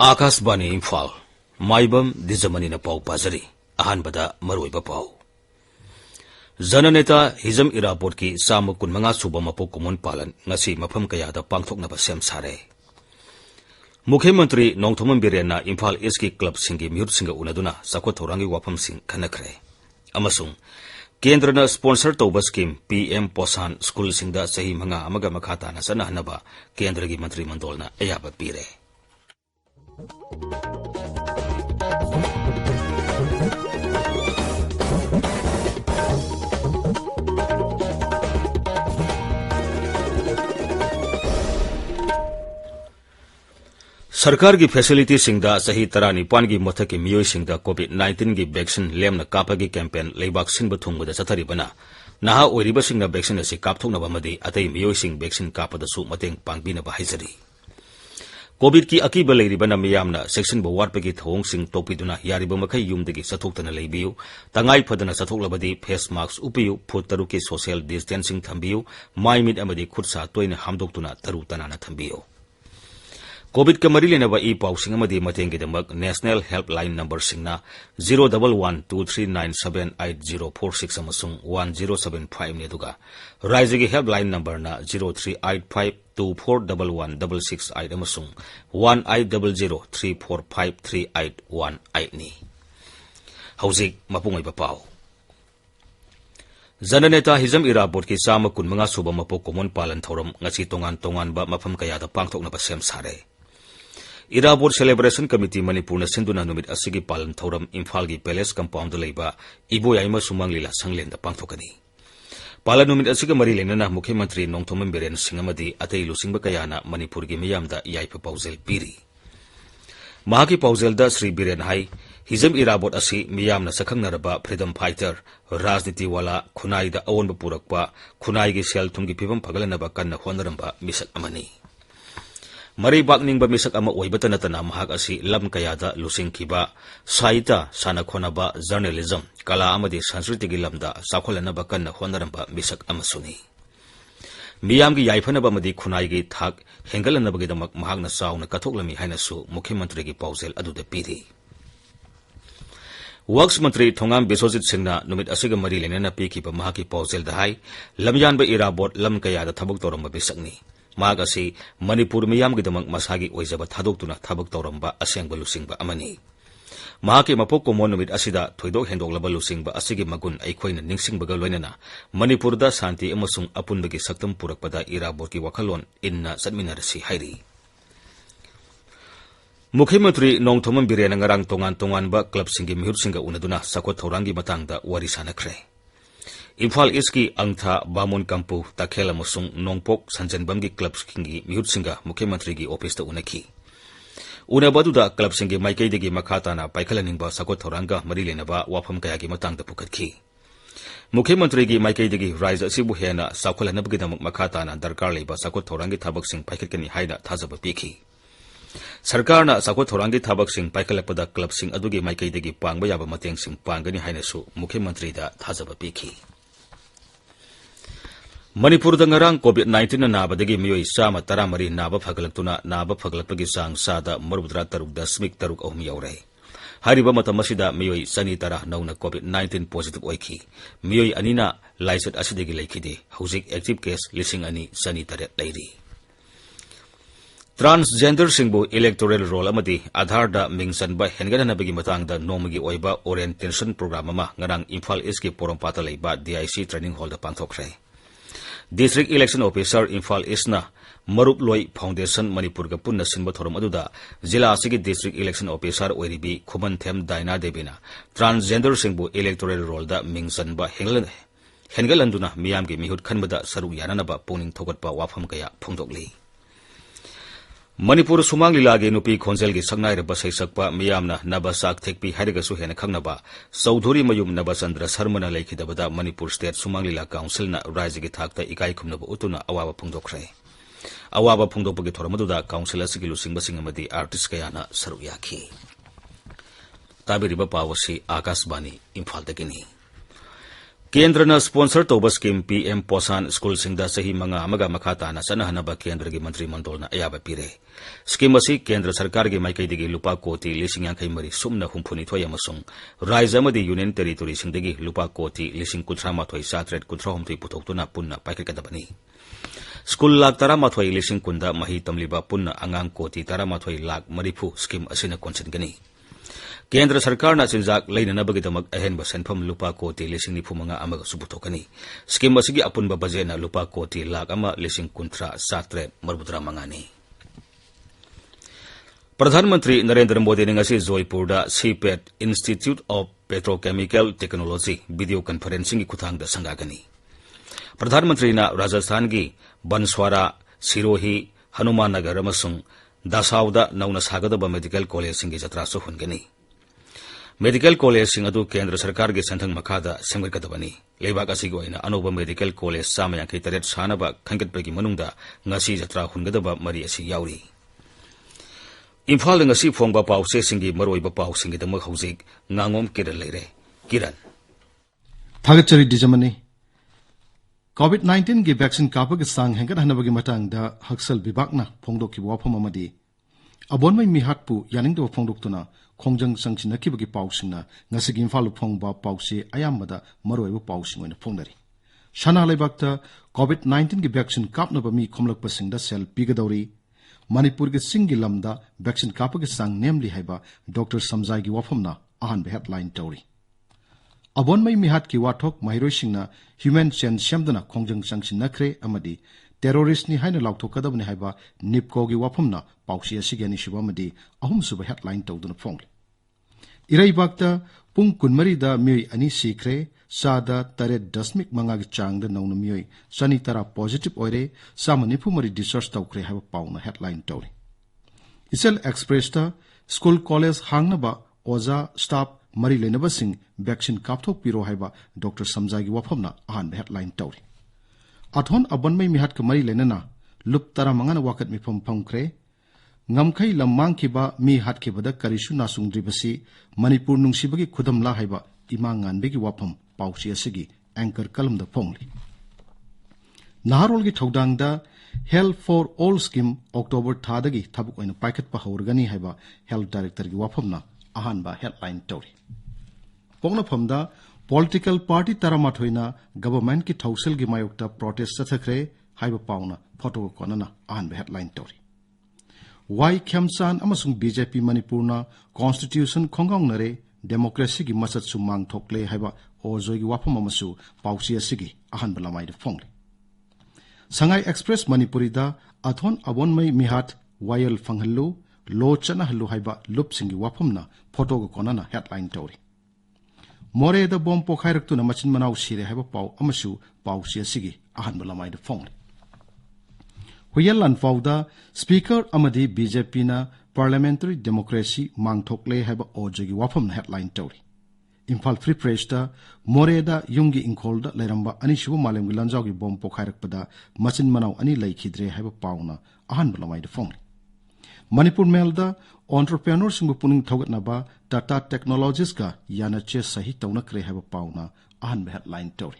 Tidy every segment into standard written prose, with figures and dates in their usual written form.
आकाशवाणी इम्फाल माइबम दिजमनी पाउ पाजरी अहानबदा मरोइबा पाउ जननेता हिजम इरापोर्ट की साम कुनमंगा सुबा मपोक कुमोन पालन ngasi मफम कयादा पांगथोकनबा सेम सारे मुख्यमंत्री नोंथोमन बिरेना इम्फाल ईस्ट की क्लब सिंगी म्यूट सिंग उनदुना साखो थौरांगी वाफम सिंग खनखरे अमसुंग केंद्रना स्पॉन्सर तौबा स्कीम पीएम पोसान स्कूल सिंगदा सही मंगा अमगा मखाताना सनहनबा केंद्र की मंत्री मंडलना अयाबा पीरे सरकार की फैसिलिटी सिंगदा सही तरा निपान की मथक की मियोई सिंगदा कोविड-19 की वैक्सीन लेमना कापगी कैंपेन लेबाक सिंब थुंगबदा चथरिबना नहा ओइरिबा सिंगदा वैक्सीन असि कापथोकनबा मदि अतै मियोई सिंग वैक्सीन कापदसु मतेंग पांगबिनबा हाइजरी कोविड की अकीब लेरिबना मियामना सेक्शन वाटपगी थोंग सिंग तोपिदुना यारिबा मखै युमदगी सथोक्तना लेबियु तंगाई फदना सथोक्लबदी फेस मास्क उपियु फुट तरुक की सोशल डिस्टेंसिंग थंबियु माइ मिट अमदी खुदसा तोइना हामदोक्तुना तरु तनाना थंबियु कोविड का मरी लेनबा ई पाउसिंग अमदी मतेंगिदमक नेशनल हेल्पलाइन नंबर सिंगना 01123978046 अमसुंग 1075 नेदुगा राज्य की हेल्पलाइन नंबर ना 0385241166 अमसुंग 1800345388 नि हौजिक मपुंगैबा पाउ जननेता हिजम इरापोर्ट की साम कुनमंगा सुबा मपोक कोमोन पालन थौरम ngasi tongan tonganba mafam kayada pangthoknaba sem sare Irabot celebration committee Manipur सिंधुना नुमित असigi पालन थौरम इम्फाल की पैलेस कंपाउंड लेबा इबोयाइमा सुमंग लीला संगलेंद पांगथोकनी पालन नुमित असigi मरी लेनना मुख्यमंत्री नोंथोमन बिरेन सिंह अमदी अतै लुसिंगबा कयाना मणिपुर की मियामदा याइफा पाउजेल पीरी महाकी पाउजेलदा श्री बिरेन हाई हिजम इराबोर्ड असि मियामना सखंगनरबा फ्रीडम फाइटर राजनीति वाला खुनाईदा अवोनबा पुरकपा खुनाईगी सेल थुमगी फिबम फगलनबा कन्ना होनरंबा मिसक अमनी मरी बागनिंगबा मिसक अमा ओइबता नतना महाक असि लम कयादा लुसिंगखिबा साहित्य सानखोनबा जर्नलिज्म कला अमदी संस्कृतिगी लमदा साखोलनबा कन्ना होनरंबा मिसक अमसुनी मियामगी याइफनबा मदी खुनाईगी थाक हेंगलनबगिदमक महाकना साउना कथोकलमी हाइनसु मुख्यमंत्री की पाउजेल अदुदा पीरी वर्क्स मंत्री थोंगाम बिश्वजित सिंहना नुमित असिगा मरी लेनना पीखिबा महाकी पाउजेल दहाई लमयानबा इराबोर्ड लम कयादा थबक तौरंबा बिसकनी महाक असि मणिपुर मियामगिदमक मसागी ओइजबा थादोक्तुना थबक तौरंबा असेंगबा लुसिंगबा अमनी महाके मपोक कोमोन नुमित असिदा थोइदोक हेंदोकलबा लुसिंगबा असिगी मगुन अइखोइना निंगसिंगबगा लोइनना मणिपुरदा शांति अमसुंग अपुनबगी सक्तम पुरकपदा इराबोर्डकी वखलोन इन्ना चटमिनारसि हाइरी मुख्यमंत्री नोंथोमन villain ngarang tongan-tonganba club singi mihut singa unaduna sakot thaurangi matangda wari sanakre Imphal East की अंगथा बामुन कंपु ताखेल अमसुंग नोंगपोक संजनबमगी क्लब सिंगी मिहुत सिंगा मुख्यमंत्री की ऑफिस उनखी उनबदुदा क्लब सिंगी माइकैदगी मखाताना पाइखलनिंगबा सकोत थौरांगा मरी लेनबा वाफम कयागी मतंगदा पुखतखी मुख्यमंत्री की माइकैदगी राज्य असिबु हेना साखोलनबगिदमक मखाताना दरकार लेबा सकोत थौरांगी थाबकसिंग पाइखतकनी हाइना थाजबा पीखी सरकारना सकोत थौरांगी थाबकसिंग पाइखलपदा क्लब सिंग अदुगी माइकैदगी पांगबा याबा मतेंगसिंग पांगनी हाइनासु मुख्यमंत्री दा थाजबा पीखी मणिपुर दंगरांग कोविड-19 नाबदगी मियोई चामा तरामरी नाबा फगलक्तुना नाबा फगलक्पगी चांग सादा मरुद्रा तरुक दशमिक तरुक अहम यौरे हारिबा मतम असिदा मियोई सनी तरा नौना कोविड-19 पॉजिटिव ओइखी मियोई अनिना लाइसेट असिदगी लेखिदे हौजिक एक्टिव केस लिसिंग अनी सनी तरे लैरी ट्रांसजेंडर सिंबु इलेक्टोरल रोल अमदी आधार दा मिंगसनबा हेनगनबगी मतंगदा नोमगी ओइबा ओरिएंटेशन प्रोग्राम अमा ngarang इम्फाल ईस्ट की पोरमपाता लेबा डीआईसी ट्रेनिंग हॉल दा पांगथोखरे डिस्ट्रिक्ट इलेक्शन ऑफिसर इम्फाल ईस्टना मरुप लोई फाउंडेशन मणिपुर का पुन्ना सिंबा थोरम अदुदा जिला असिगी डिस्ट्रिक्ट इलेक्शन ऑफिसर ओइरिबी खुमन थेम दाइना देबिना ट्रांसजेंडर सिंबु इलेक्टोरल रोल दा मिंगसनबा हेंगलंदुना मियामगी मिहुत खनबदा सरुक याननबा पुनिंग थोगतपा वाफम कया फोंदोकली मणिपुर सुमांग लीलागे नुपी खोंजेल की संगनाइरबा सैसकपा मियामना नबा साक थेकपी हाइरगसु हेना खंगनबा चौधुरी मयुम नबचंद्र शर्मना लेखिदबदा मणिपुर स्टेट सुमांग लीला काउंसिल ना राज्य की थाकता इकाई खुमनबा उतुना अवाबा फोंदोखरे अवाब फोंदोकपगी थोरमदुदा काउंसिल असigi लुसिंगबसिंग अमदी आर्टिस्ट कयाना सरुक याखि ताबिरिबा पावसी आकाशवाणी इम्फाल दगिनी केंद्रना स्पॉन्सर तौबा स्कीम पीएम पोषण स्कूल सिंगदा सही मंगा अमगा मखा ताना सनहनबा केंद्र की मंत्री मंडलना अयाबा पीरे स्कीम असि केंद्र सरकार की माइकैदगी लुपा कोटी 53 सुमना हुंफुनिथोय अमसुंग राज्य अमदी यूनियन टेरिटोरी सिंगदगी लुपा कोटी 53,793 पुथोक्तुना पुन्ना पाइखकदबनी स्कूल लाख 13,000 मही तमलिबा पुन्ना अंगांग कोटी 13,000,000 स्कीम असिना कोनसिनगनी केंद्र सरकार चिंजाक लेननबगीदमक अहेनब सेनफम लुपा कोटी 95,000 सुबुथोकनी स्कीम असigi अपुनब बजेट लुपा कोटी 1,19,735 प्रधानमंत्री नरेंद्र मोदी ने Jaipur CIPET institute of petrochemical technology video conferencing की खुथांग संगागनी प्रधानमंत्री राजस्थान की बंसवाड़ा सिरोही हनुमान नगर दासाउद नौना सागदब मेडिकल कॉलेज की जत्रासु हुनगनी मेडिकल कॉलेज केंद्र सरकार की संथंग मखादा सेमगदबनी लेबाक अनौब मेडिकल कॉलेज 153 सानब खंगतपगी मनुंगदा ngasi जत्रा हुनगदब मरी असि याउरी इम्फाल ngasi फोंगबा पाउसे सिंगी मरोइबा पाउसिंगी दमक हौजिक ngangom किरन लेरे किरन थागचरी डिजमनी COVID-19 की वैक्सीन कापग सांग हेंगत हनबगी मतंगदा हक्सल विभागना फोंगदोकी वाफम अमदी अबोनमै मिहाटपु यानिंगदो फोंगदोक्तुना खोंजंग संगसिनकिबगी पाउसिंगना ngasiगी इम्फाल फोंगबा पाउसे अयामदा मरोइबा पाउसिंग ओइना फोंगदरी शना लेबाकता COVID-19 की वैक्सीन कापनबा मी खोमलकपसिंगदा सेल पिगदौरी मणिपुर के सिंगी लमदा वैक्सीन कापगी सांग नेमली हाइबा डॉक्टर समजाईगी वाफमना अहानबा हेडलाइन तौरी अबोनमै मिहाट की वाथोक महिरोइसिंगना ह्यूमन चेन सेमदना खोंजंग संगसिनखरे अमदी टेरोरिस्टनी हाइना लाउथोकदबनी हाइबा निपकोगी वाफमना पाउसी असिगी अनिसुबा अमदी अहुमसुबा हेडलाइन तौदुना फोंगले इराइबाकता पुंग कुनमरी दा मियोय अनि सीखरे सादा 3.5 की चांग दा नौना मियोय 113 पॉजिटिव ओइरे 194 डिस्चार्ज तौखरे हाइबा पाउना हेडलाइन तौरी इसेल एक्सप्रेस ता स्कूल कॉलेज हांगनबा ओजा स्टाफ मरी लेनबसिंग वैक्सीन कापथोक पिरो हाइबा डॉक्टर समजागी वाफमना अहान हेडलाइन तौरी अथोन अबनमै मिहाट के मरी लेनना loop 15 वाकत मिफम फंखरे ngamkhai lamang khiba mi hat khibada karisu nasungdribasi manipur nungsibagi khudamla haiba imangan begi wapam pausi asigi anchor kalam da phongli naharol gi thodang da health for all scheme october thadagi thabuk oina paikhat pa hawrgani haiba health director gi wapamna ahan ba headline tori pongna phamda political party taramathoina government ki thausil gi mayokta protest chathakre haiba pauna photo konana ahan ba headline tori Wai Khyamsan amasung BJP Manipurna Constitution khongang nare democracy gi masat sumang thokle haiba ozoi gi wafam amasu pausi asigi ahan balamai de phongle Sangai Express Manipuri da athon abonmai mihat wayal fanghallu lo chana hallu haiba lup singi wafamna photo go konana headline tori More da bom pokhairak tu na machin manau sire haiba pau amasu pausi asigi ahan balamai de phongle Huyalan Fauda, Speaker Amadi BJP na Parliamentary Democracy Mangthokle have Ojagi Wafam headline Tori. Imphal Free Press da Moreda Yungi Inkolda Leramba Anishu Malem Gilanjagi Bom Pokarakpada Machin Manau Ani Laikidre have a pauna, Ahan Balamai the Fong. Manipur Melda, entrepreneurs in Puning Togatnaba, Tata Technologies ka Yana Ches Sahitauna Kre have a pauna, Ahan headline Tori.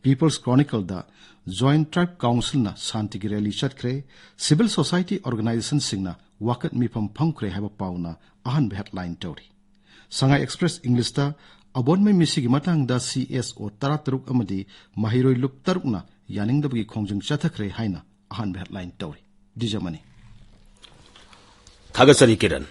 People's Chronicle da Joint Tribe Council na Santigi Rally Chatkre, Civil Society Organization Singna, Wakat Mipam Punkre have a pauna, Ahan headline Tori. Sangai Express English da Abon me Misigi Matang da CS o Taratruk Amadi, Mahiroi Lup Tarukna, Yaning the Bigi Kongjung Chatakre Haina, Ahan headline Tori. Dwijamani. Thagasari Kiran.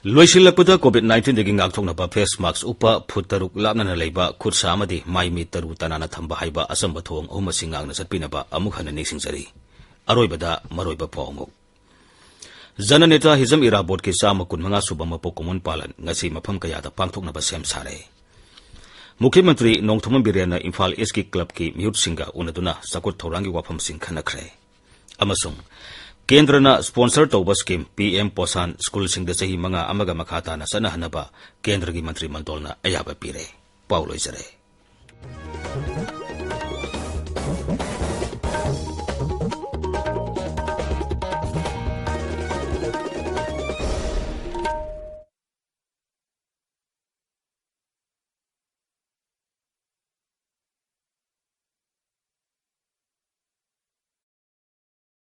Loisilapda COVID-19 degi ngakthoknaba face mask upa phutaruk lapnana leiba khutsa amadi maimi taru tanana thamba haiba asamba thong ahumasi ngangna satpinaba amuk hana nisingjari aroibada maroiba pawmu Jananeta Hizam Irabot ki sama kunmanga suba mapok common palan ngasi mafam kayada pangthoknaba sem sare Mukhyamantri Nongthoman Birena Imphal Eski Club ki miyut singa unaduna sakut thorangi wafam sing khanakre amasung Kendrana sponsor tauba scheme PM Posan School sing da sahi manga amaga makhata na sana hanaba Kendra gi mantri mandolna ayaba pire Paulo Isare